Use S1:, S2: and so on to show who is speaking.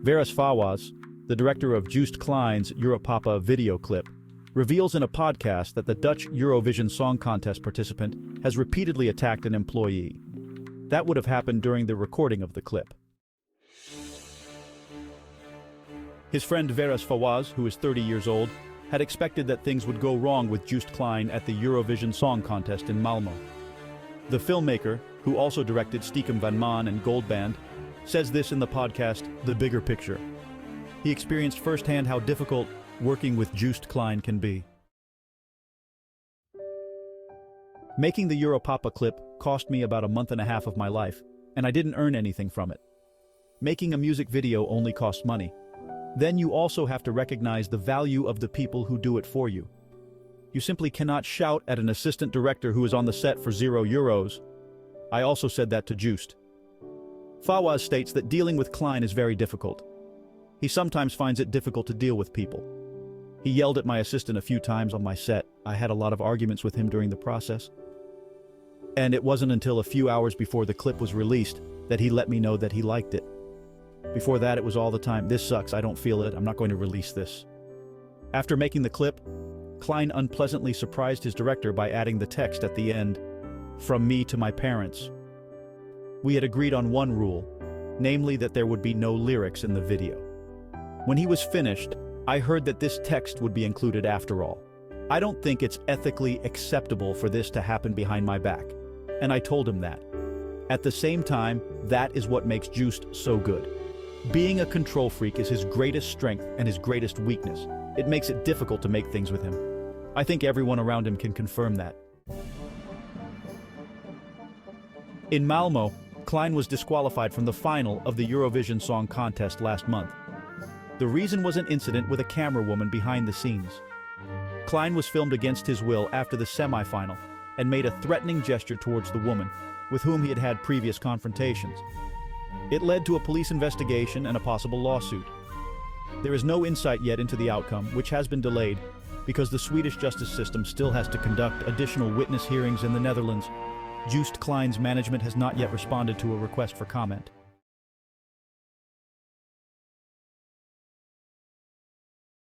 S1: Véras Fawaz, the director of Joost Klein's Europapa video clip, reveals in a podcast that the Dutch Eurovision Song Contest participant has repeatedly attacked an employee. That would have happened during the recording of the clip. His friend Véras Fawaz, who is 30 years old, had expected that things would go wrong with Joost Klein at the Eurovision Song Contest in Malmö. The filmmaker, who also directed Stiekem van Maan and Goldband, says this in the podcast, The Bigger Picture. He experienced firsthand how difficult working with Joost Klein can be. Making the Europapa clip cost me about a month and a half of my life, and I didn't earn anything from it. Making a music video only costs money. Then you also have to recognize the value of the people who do it for you. You simply cannot shout at an assistant director who is on the set for €0. I also said that to Joost. Fawaz states that dealing with Klein is very difficult. He sometimes finds it difficult to deal with people. He yelled at my assistant a few times on my set. I had a lot of arguments with him during the process. And it wasn't until a few hours before the clip was released that he let me know that he liked it. Before that, it was all the time, "This sucks, I don't feel it, I'm not going to release this." After making the clip, Klein unpleasantly surprised his director by adding the text at the end, "From me to my parents." We had agreed on one rule, namely that there would be no lyrics in the video. When he was finished, I heard that this text would be included after all. I don't think it's ethically acceptable for this to happen behind my back, and I told him that. At the same time, that is what makes Joost so good. Being a control freak is his greatest strength and his greatest weakness. It makes it difficult to make things with him. I think everyone around him can confirm that. In Malmö, Klein was disqualified from the final of the Eurovision Song Contest last month. The reason was an incident with a camerawoman behind the scenes. Klein was filmed against his will after the semi-final and made a threatening gesture towards the woman, with whom he had had previous confrontations. It led to a police investigation and a possible lawsuit. There is no insight yet into the outcome, which has been delayed because the Swedish justice system still has to conduct additional witness hearings in the Netherlands. Joost Klein's management has not yet responded to a request for comment.